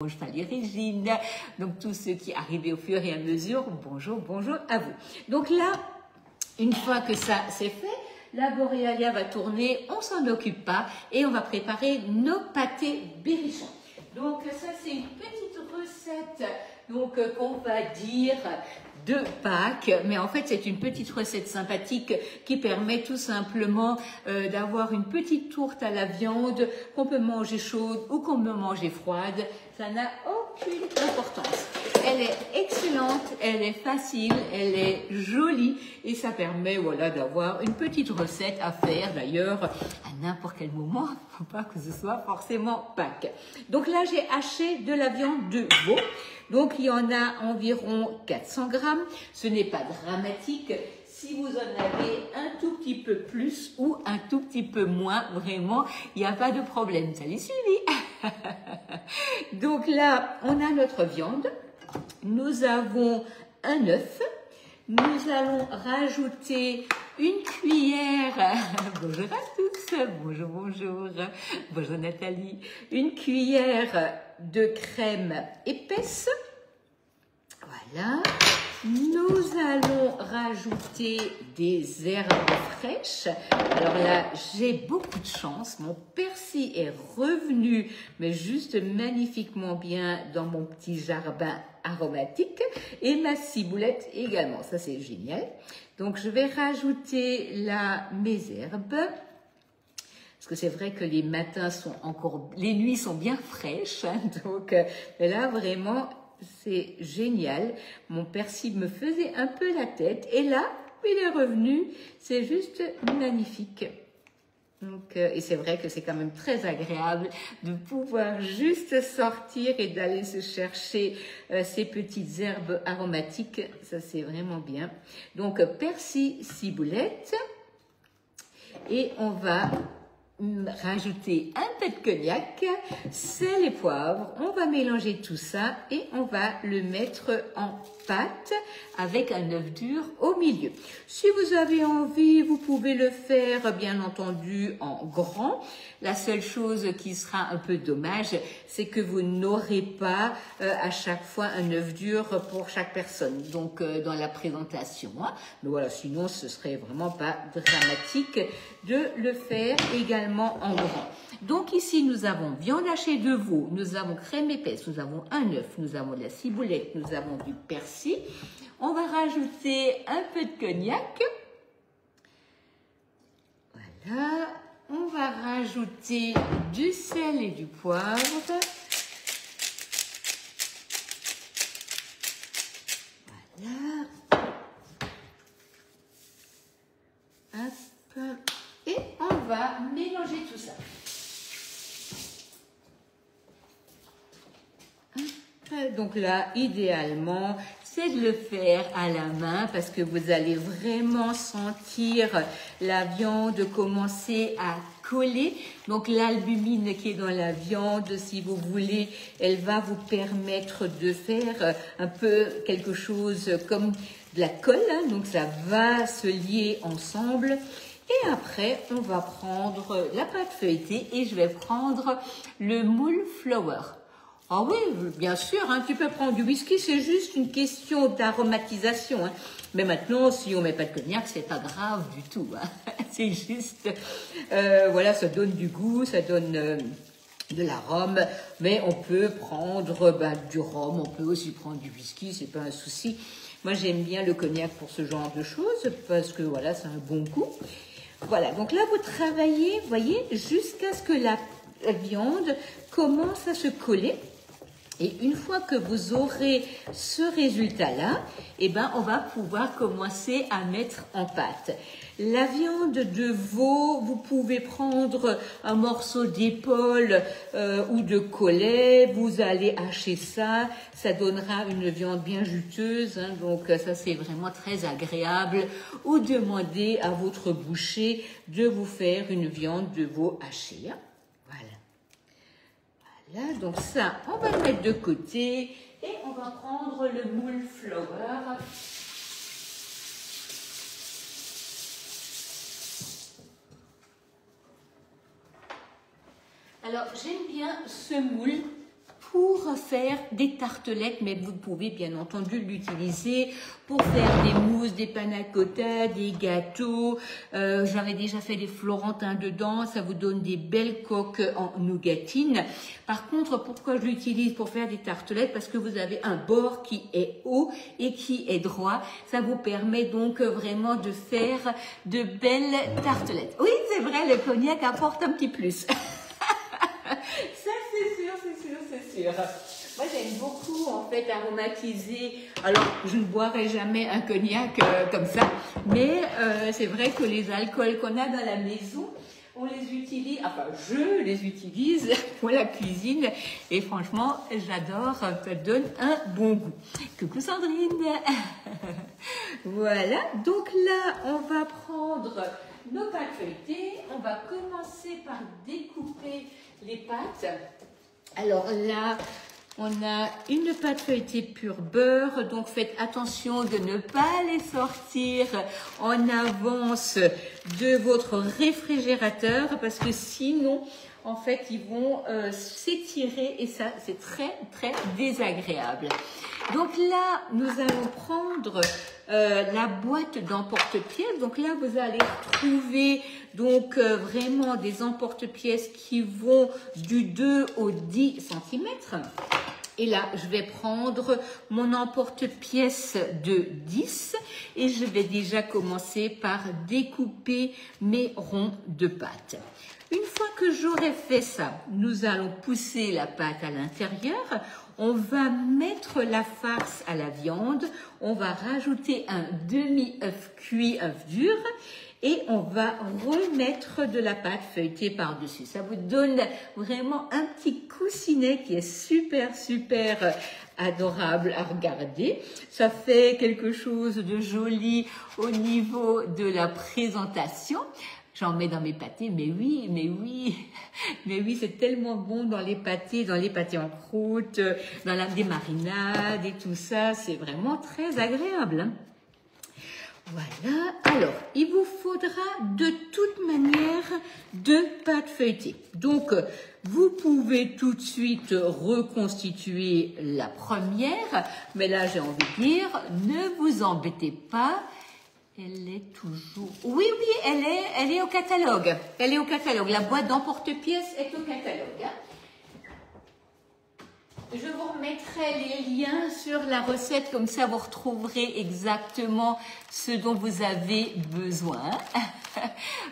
Je salue Régine, donc tous ceux qui arrivent au fur et à mesure, bonjour, bonjour à vous. Donc là, une fois que ça c'est fait, la Boréalia va tourner, on s'en occupe pas et on va préparer nos pâtés berrichons. Donc ça c'est une petite recette donc qu'on va dire de Pâques, mais en fait c'est une petite recette sympathique qui permet tout simplement d'avoir une petite tourte à la viande qu'on peut manger chaude ou qu'on peut manger froide. Ça n'a aucune importance. Elle est excellente, elle est facile, elle est jolie et ça permet voilà, d'avoir une petite recette à faire d'ailleurs à n'importe quel moment. Il ne faut pas que ce soit forcément Pâques. Donc là, j'ai haché de la viande de veau. Donc il y en a environ 400 grammes. Ce n'est pas dramatique. Si vous en avez un tout petit peu plus ou un tout petit peu moins, vraiment, il n'y a pas de problème. Ça les suivi. Donc là, on a notre viande. Nous avons un œuf. Nous allons rajouter une cuillère, bonjour à tous, bonjour, bonjour, bonjour Nathalie, une cuillère de crème épaisse. Voilà. Nous allons rajouter des herbes fraîches. Alors là, j'ai beaucoup de chance. Mon persil est revenu, mais juste magnifiquement bien dans mon petit jardin aromatique. Et ma ciboulette également. Ça, c'est génial. Donc, je vais rajouter là mes herbes. Parce que c'est vrai que les matins sont encore... Les nuits sont bien fraîches. Hein, donc, là, vraiment... C'est génial. Mon persil me faisait un peu la tête. Et là, il est revenu. C'est juste magnifique. Donc, et c'est vrai que c'est quand même très agréable de pouvoir juste sortir et d'aller se chercher ces petites herbes aromatiques. Ça, c'est vraiment bien. Donc, persil, ciboulette. Et on va rajouter un peu de cognac, sel et poivre. On va mélanger tout ça et on va le mettre en pâte avec un œuf dur au milieu. Si vous avez envie, vous pouvez le faire bien entendu en grand. La seule chose qui sera un peu dommage, c'est que vous n'aurez pas à chaque fois un œuf dur pour chaque personne. Donc dans la présentation, hein. Mais voilà, sinon ce serait vraiment pas dramatique de le faire également en grand. Donc ici nous avons viande hachée de veau, nous avons crème épaisse, nous avons un œuf, nous avons de la ciboulette, nous avons du persil. On va rajouter un peu de cognac. Voilà. On va rajouter du sel et du poivre. Voilà. Hop. Et on va mélanger tout ça. Hop. Donc là, idéalement, c'est de le faire à la main parce que vous allez vraiment sentir la viande commencer à coller. Donc l'albumine qui est dans la viande, si vous voulez, elle va vous permettre de faire un peu quelque chose comme de la colle. Hein. Donc ça va se lier ensemble. Et après, on va prendre la pâte feuilletée et je vais prendre le moule flour. Ah oui, bien sûr, hein, tu peux prendre du whisky, c'est juste une question d'aromatisation. Hein. Mais maintenant, si on met pas de cognac, c'est pas grave du tout. Hein. C'est juste, voilà, ça donne du goût, ça donne de l'arôme. Mais on peut prendre du rhum, on peut aussi prendre du whisky, c'est pas un souci. Moi, j'aime bien le cognac pour ce genre de choses parce que voilà, c'est un bon goût. Voilà, donc là, vous travaillez, vous voyez, jusqu'à ce que la viande commence à se coller. Et une fois que vous aurez ce résultat-là, eh ben, on va pouvoir commencer à mettre en pâte. La viande de veau, vous pouvez prendre un morceau d'épaule ou de collet, vous allez hacher ça, ça donnera une viande bien juteuse, hein, donc ça c'est vraiment très agréable. Ou demandez à votre boucher de vous faire une viande de veau hachée. Hein. Voilà, donc ça, on va le mettre de côté et on va prendre le moule flour. Alors, j'aime bien ce moule pour faire des tartelettes, mais vous pouvez bien entendu l'utiliser pour faire des mousses, des panna cotta, des gâteaux. J'avais déjà fait des florentins dedans, ça vous donne des belles coques en nougatine. Par contre, pourquoi je l'utilise pour faire des tartelettes? Parce que vous avez un bord qui est haut et qui est droit. Ça vous permet donc vraiment de faire de belles tartelettes. Oui, c'est vrai, le cognac apporte un petit plus. Ça, c'est sûr, c'est sûr, c'est sûr. Moi, j'aime beaucoup, en fait, aromatiser. Alors, je ne boirai jamais un cognac comme ça, mais c'est vrai que les alcools qu'on a dans la maison, on les utilise, enfin, je les utilise pour la cuisine et franchement, j'adore, ça donne un bon goût. Coucou Sandrine. Voilà, donc là, on va prendre nos pâtes feuilletées. On va commencer par découper les pâtes. Alors là, on a une pâte feuilletée pur beurre, donc faites attention de ne pas les sortir en avance de votre réfrigérateur parce que sinon, en fait, ils vont s'étirer et ça, c'est très, très désagréable. Donc là, nous allons prendre la boîte d'emporte-pièces. Donc là, vous allez trouver donc vraiment des emporte-pièces qui vont du 2 au 10 cm. Et là, je vais prendre mon emporte-pièce de 10 et je vais déjà commencer par découper mes ronds de pâte. Une fois que j'aurai fait ça, nous allons pousser la pâte à l'intérieur. On va mettre la farce à la viande. On va rajouter un demi-œuf cuit, œuf dur. Et on va remettre de la pâte feuilletée par-dessus. Ça vous donne vraiment un petit coussinet qui est super, super adorable à regarder. Ça fait quelque chose de joli au niveau de la présentation. J'en mets dans mes pâtés, mais oui, c'est tellement bon dans les pâtés en croûte, dans des marinades et tout ça. C'est vraiment très agréable, hein. Voilà, alors il vous faudra de toute manière deux pâtes feuilletées. Donc vous pouvez tout de suite reconstituer la première, mais là j'ai envie de dire, ne vous embêtez pas, elle est toujours... Oui, elle est au catalogue, elle est au catalogue, la boîte d'emporte-pièces est au catalogue, hein. Je vous remettrai les liens sur la recette, comme ça vous retrouverez exactement ce dont vous avez besoin.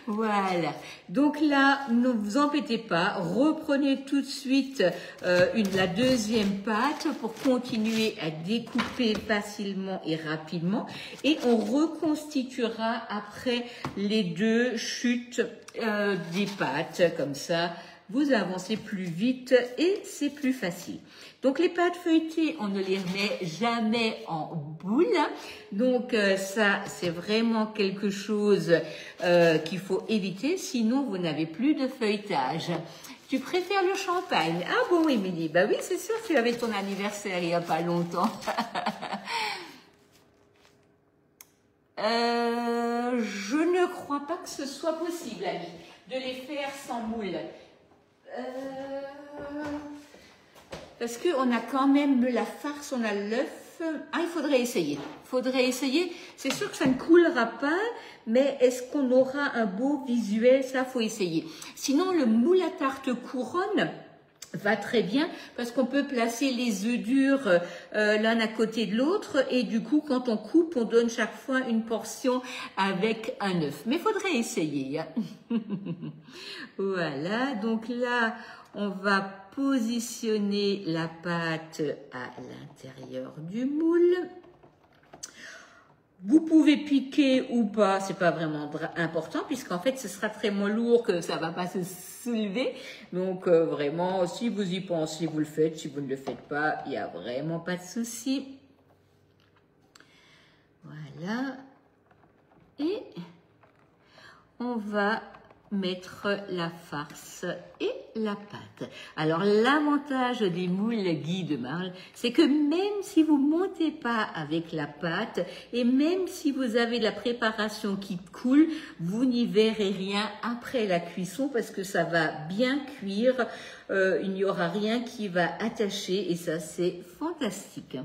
Voilà. Donc là, ne vous embêtez pas, reprenez tout de suite la deuxième pâte pour continuer à découper facilement et rapidement. Et on reconstituera après les deux chutes des pâtes, comme ça. Vous avancez plus vite et c'est plus facile. Donc les pâtes feuilletées, on ne les met jamais en boule. Donc ça, c'est vraiment quelque chose qu'il faut éviter, sinon vous n'avez plus de feuilletage. Tu préfères le champagne? Ah bon, Émilie, bah oui, c'est sûr, tu avais ton anniversaire il n'y a pas longtemps. Je ne crois pas que ce soit possible, Annie, de les faire sans moule. Parce qu'on a quand même la farce, on a l'œuf. Ah, il faudrait essayer. C'est sûr que ça ne coulera pas, mais est-ce qu'on aura un beau visuel? Ça, faut essayer. Sinon, le moule à tarte couronne va très bien parce qu'on peut placer les œufs durs l'un à côté de l'autre et du coup, quand on coupe, on donne chaque fois une portion avec un œuf. Mais il faudrait essayer, hein. Voilà, donc là, on va positionner la pâte à l'intérieur du moule. Vous pouvez piquer ou pas, c'est pas vraiment important puisqu'en fait ce sera tellement lourd que ça va pas se soulever. Donc vraiment, si vous y pensez, vous le faites. Si vous ne le faites pas, il n'y a vraiment pas de souci. Voilà. Et on va mettre la farce et la pâte. Alors l'avantage des moules Guy de Marle, c'est que même si vous montez pas avec la pâte et même si vous avez la préparation qui coule, vous n'y verrez rien après la cuisson parce que ça va bien cuire, il n'y aura rien qui va attacher et ça c'est fantastique.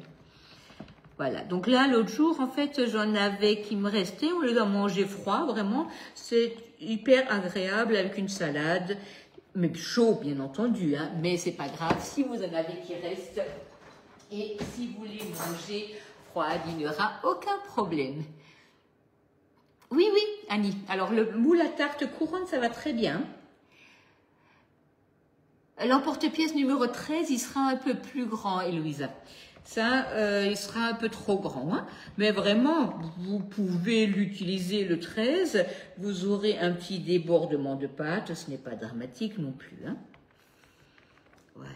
Voilà, donc là, l'autre jour, en fait, j'en avais qui me restaient. On les a mangés froids, vraiment. C'est hyper agréable avec une salade, mais chaud, bien entendu. Hein, mais c'est pas grave si vous en avez qui restent. Et si vous les mangez froides, il n'y aura aucun problème. Oui, oui, Annie. Alors, le moule à tarte couronne, ça va très bien. L'emporte-pièce numéro 13, il sera un peu plus grand, Héloïsa. Ça, il sera un peu trop grand, hein. Mais vraiment, vous pouvez l'utiliser le 13. Vous aurez un petit débordement de pâte, ce n'est pas dramatique non plus, hein. Voilà.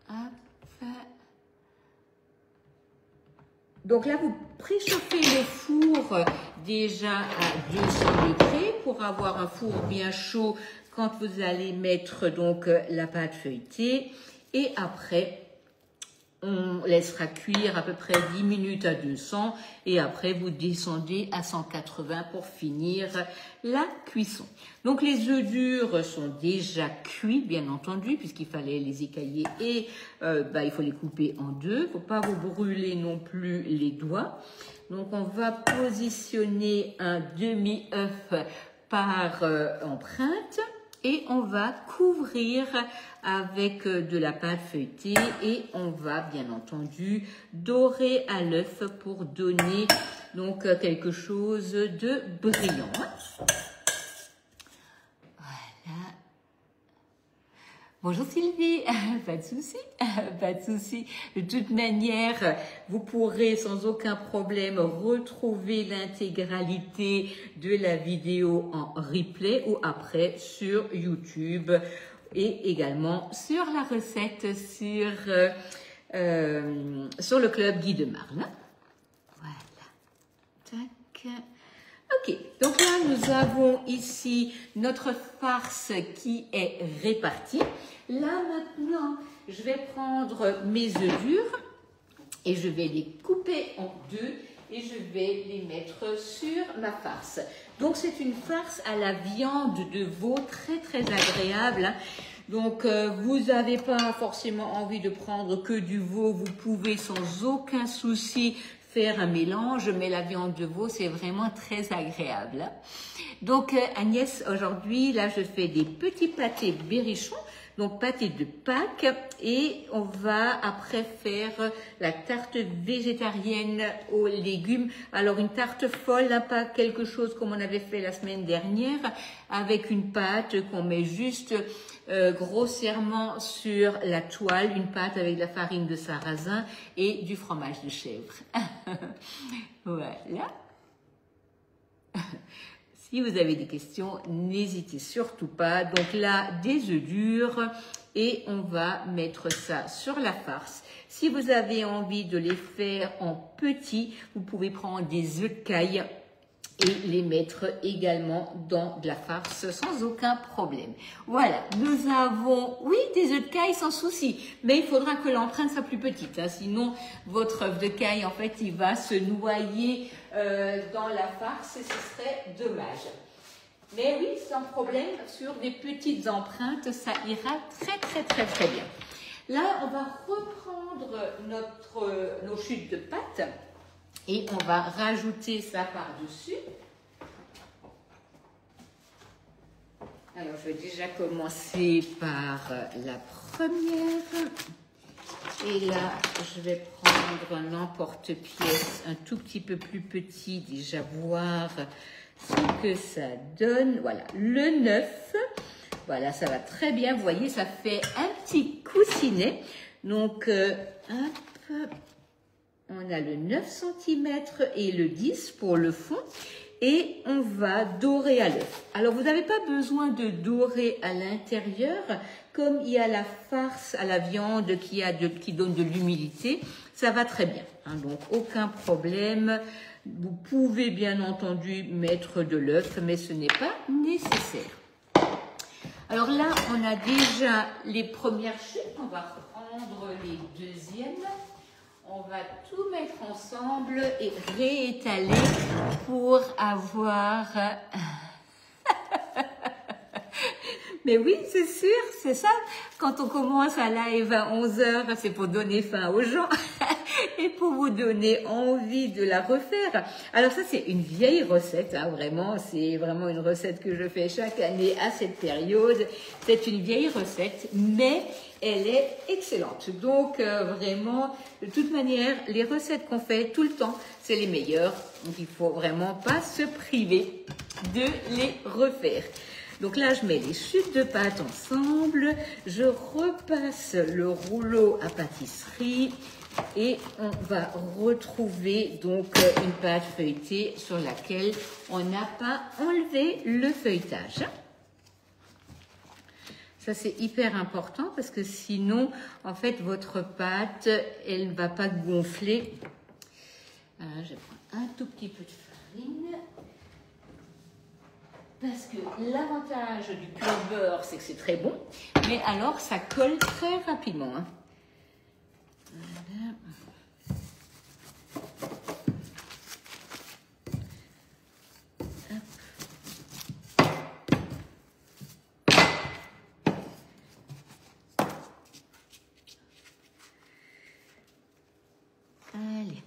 Hop. Donc là, vous préchauffez le four déjà à 200 degrés pour avoir un four bien chaud quand vous allez mettre donc la pâte feuilletée. Et après, on laissera cuire à peu près 10 minutes à 200 et après vous descendez à 180 pour finir la cuisson. Donc les œufs durs sont déjà cuits bien entendu puisqu'il fallait les écailler et il faut les couper en deux. Il ne faut pas vous brûler non plus les doigts. Donc on va positionner un demi-œuf par empreinte. Et on va couvrir avec de la pâte feuilletée et on va bien entendu dorer à l'œuf pour donner donc quelque chose de brillant. Voilà. Bonjour Sylvie, pas de souci, pas de souci. De toute manière, vous pourrez sans aucun problème retrouver l'intégralité de la vidéo en replay ou après sur YouTube et également sur la recette sur le club Guy de Marle. Voilà. Tac. Ok, donc là nous avons ici notre farce qui est répartie. Là maintenant, je vais prendre mes œufs durs et je vais les couper en deux et je vais les mettre sur ma farce. Donc c'est une farce à la viande de veau très très agréable. Donc vous n'avez pas forcément envie de prendre que du veau, vous pouvez sans aucun souci faire un mélange, mais la viande de veau, c'est vraiment très agréable. Donc, Agnès, aujourd'hui, là, je fais des petits pâtés berrichons, donc pâtés de Pâques, et on va après faire la tarte végétarienne aux légumes. Alors, une tarte folle, hein, pas quelque chose comme on avait fait la semaine dernière, avec une pâte qu'on met juste grossièrement sur la toile, une pâte avec de la farine de sarrasin et du fromage de chèvre. Voilà. Si vous avez des questions, n'hésitez surtout pas. Donc là, des œufs durs et on va mettre ça sur la farce. Si vous avez envie de les faire en petits, vous pouvez prendre des œufs de caille et les mettre également dans de la farce sans aucun problème. Voilà, nous avons, oui, des œufs de caille sans souci, mais il faudra que l'empreinte soit plus petite, hein, sinon votre œuf de caille, en fait, il va se noyer dans la farce et ce serait dommage. Mais oui, sans problème, sur des petites empreintes, ça ira très, très, très, très bien. Là, on va reprendre nos chutes de pâte. Et on va rajouter ça par-dessus. Alors, je vais déjà commencer par la première. Et là, je vais prendre un emporte-pièce un tout petit peu plus petit, déjà voir ce que ça donne. Voilà, le 9. Voilà, ça va très bien. Vous voyez, ça fait un petit coussinet. Donc, hop. On a le 9 cm et le 10 pour le fond et on va dorer à l'œuf. Alors, vous n'avez pas besoin de dorer à l'intérieur comme il y a la farce à la viande qui donne de l'humidité. Ça va très bien, hein, donc aucun problème. Vous pouvez bien entendu mettre de l'œuf, mais ce n'est pas nécessaire. Alors là, on a déjà les premières chutes. On va prendre les deuxièmes. On va tout mettre ensemble et réétaler pour avoir... Mais oui, c'est sûr, c'est ça. Quand on commence un live à 11h, c'est pour donner faim aux gens et pour vous donner envie de la refaire. Alors ça, c'est une vieille recette, hein, vraiment. C'est vraiment une recette que je fais chaque année à cette période. C'est une vieille recette, mais elle est excellente. Donc, vraiment, de toute manière, les recettes qu'on fait tout le temps, c'est les meilleures. Donc, il faut vraiment pas se priver de les refaire. Donc là, je mets les chutes de pâte ensemble, je repasse le rouleau à pâtisserie et on va retrouver donc une pâte feuilletée sur laquelle on n'a pas enlevé le feuilletage. Ça, c'est hyper important parce que sinon, en fait, votre pâte, elle ne va pas gonfler. Je prends un tout petit peu de farine. Parce que l'avantage du pur beurre, c'est que c'est très bon, mais alors ça colle très rapidement. Hein. Voilà. Allez,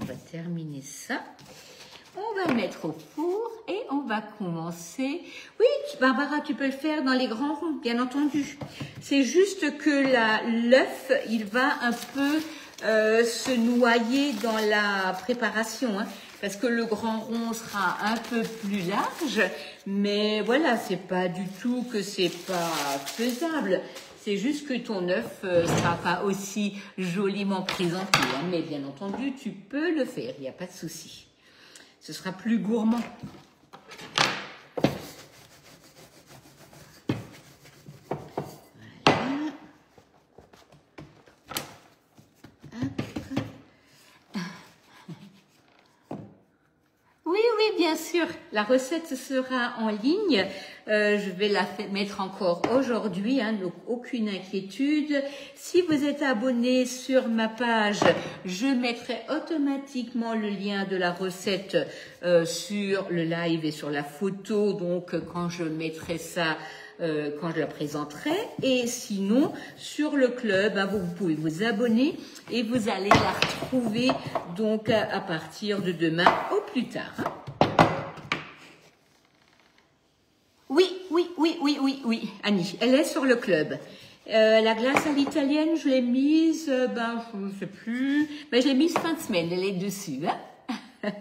on va terminer ça. On va le mettre au four et on va commencer. Oui, Barbara, tu peux le faire dans les grands ronds, bien entendu. C'est juste que l'œuf, il va un peu se noyer dans la préparation, hein, parce que le grand rond sera un peu plus large. Mais voilà, c'est pas du tout que c'est pas faisable. C'est juste que ton œuf sera pas aussi joliment présenté, hein, mais bien entendu, tu peux le faire, il n'y a pas de souci. Ce sera plus gourmand. Voilà. Oui, oui, bien sûr. La recette sera en ligne. Je vais la mettre encore aujourd'hui, hein, donc aucune inquiétude. Si vous êtes abonné sur ma page, je mettrai automatiquement le lien de la recette sur le live et sur la photo, donc quand je mettrai ça, quand je la présenterai. Et sinon, sur le club, hein, vous pouvez vous abonner et vous allez la retrouver donc à partir de demain au plus tard. Hein. Oui, Annie, elle est sur le club. La glace à l'italienne, je l'ai mise, je ne sais plus, mais je l'ai mise fin de semaine, elle est dessus. Hein.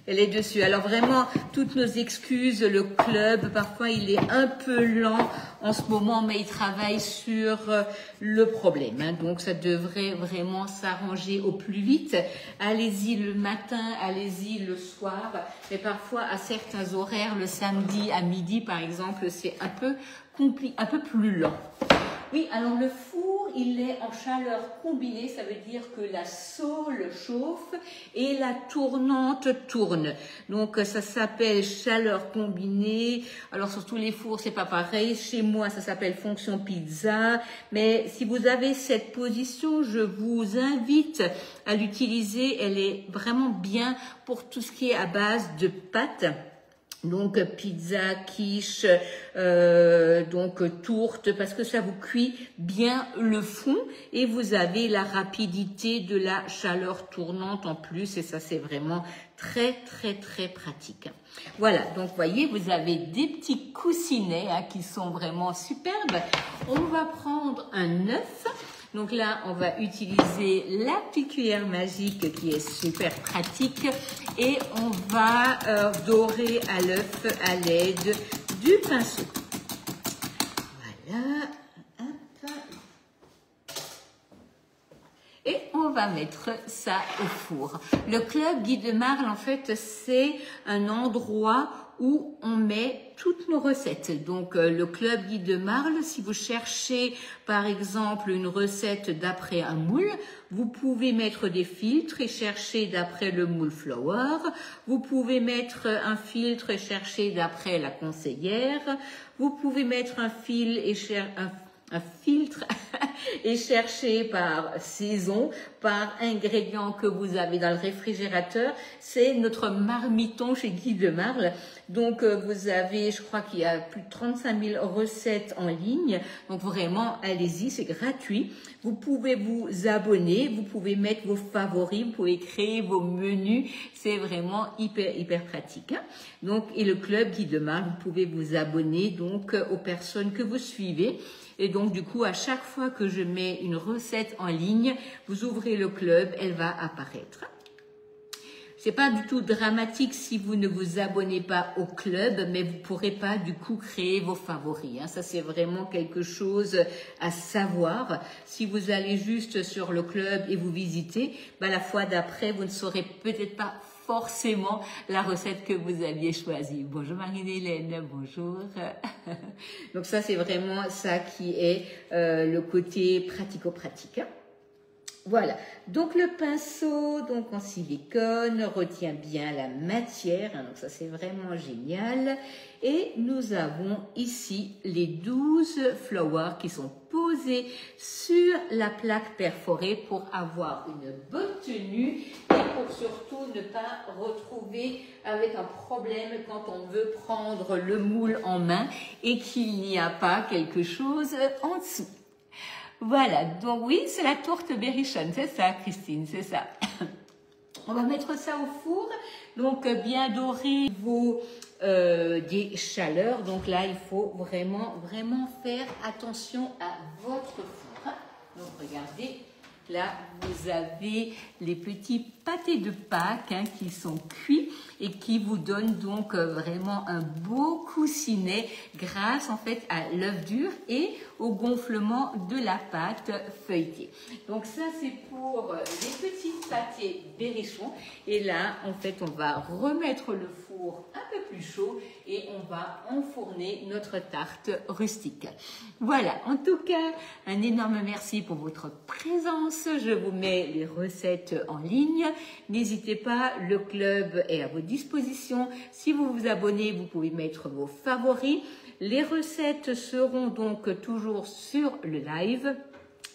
Elle est dessus. Alors vraiment, toutes nos excuses, le club, parfois il est un peu lent en ce moment, mais il travaille sur le problème. Hein. Donc ça devrait vraiment s'arranger au plus vite. Allez-y le matin, allez-y le soir. Mais parfois à certains horaires, le samedi à midi par exemple, c'est un peu compliqué, un peu plus lent. Oui, alors le four, il est en chaleur combinée, ça veut dire que la saule chauffe et la tournante tourne. Donc ça s'appelle chaleur combinée. Alors sur tous les fours, c'est pas pareil. Chez moi, ça s'appelle fonction pizza. Mais si vous avez cette position, je vous invite à l'utiliser. Elle est vraiment bien pour tout ce qui est à base de pâtes. Donc pizza, quiche, donc tourte, parce que ça vous cuit bien le fond et vous avez la rapidité de la chaleur tournante en plus et ça c'est vraiment très pratique. Voilà, donc voyez, vous avez des petits coussinets hein, qui sont vraiment superbes. On va prendre un œuf. Donc là, on va utiliser la petite cuillère magique qui est super pratique et on va dorer à l'œuf à l'aide du pinceau. Voilà. Hop. Et on va mettre ça au four. Le club Guy de Marle, en fait, c'est un endroit où on met toutes nos recettes. Donc le Club Guide de Marle, si vous cherchez par exemple une recette d'après un moule, vous pouvez mettre des filtres et chercher d'après le moule flower. Vous pouvez mettre un filtre et chercher d'après la conseillère. Vous pouvez mettre un fil et un filtre et chercher par saison, par ingrédient que vous avez dans le réfrigérateur. C'est notre marmiton chez Guide de Marle. Donc vous avez, je crois qu'il y a plus de 35 000 recettes en ligne. Donc vraiment, allez-y, c'est gratuit. Vous pouvez vous abonner, vous pouvez mettre vos favoris, vous pouvez créer vos menus. C'est vraiment hyper pratique. Hein. Donc, et le Club Guide de Marle, vous pouvez vous abonner donc aux personnes que vous suivez. Et donc, du coup, à chaque fois que je mets une recette en ligne, vous ouvrez le club, elle va apparaître. C'est pas du tout dramatique si vous ne vous abonnez pas au club, mais vous pourrez pas du coup créer vos favoris. Hein. Ça, c'est vraiment quelque chose à savoir. Si vous allez juste sur le club et vous visitez, bah, la fois d'après, vous ne saurez peut-être pas forcément la recette que vous aviez choisie. Bonjour Marie-Hélène, bonjour. Donc ça, c'est vraiment ça qui est le côté pratico-pratique. Hein. Voilà, donc le pinceau donc en silicone retient bien la matière, hein, donc ça c'est vraiment génial. Et nous avons ici les 12 flowers qui sont posés sur la plaque perforée pour avoir une bonne tenue et pour surtout ne pas retrouver avec un problème quand on veut prendre le moule en main et qu'il n'y a pas quelque chose en dessous. Voilà, donc oui, c'est la tourte berrichonne, c'est ça Christine, c'est ça. On va mettre ça au four, donc bien doré vos des chaleurs. Donc là, il faut vraiment faire attention à votre four. Donc regardez, là vous avez les petits pâtés de Pâques hein, qui sont cuits et qui vous donnent donc vraiment un beau coussinet grâce en fait à l'œuf dur et au gonflement de la pâte feuilletée. Donc ça c'est pour les petits pâtés berrichons et là en fait on va remettre le four un peu plus chaud et on va enfourner notre tarte rustique. Voilà, en tout cas un énorme merci pour votre présence. Je vous mets les recettes en ligne. N'hésitez pas, le club est à votre disposition. Si vous vous abonnez, vous pouvez mettre vos favoris. Les recettes seront donc toujours sur le live.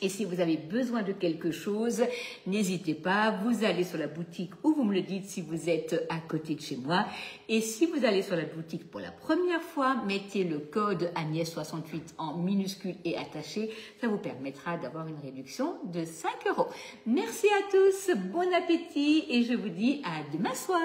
Et si vous avez besoin de quelque chose, n'hésitez pas, vous allez sur la boutique ou vous me le dites si vous êtes à côté de chez moi. Et si vous allez sur la boutique pour la première fois, mettez le code Agnès68 en minuscule et attaché. Ça vous permettra d'avoir une réduction de 5 €. Merci à tous, bon appétit et je vous dis à demain soir.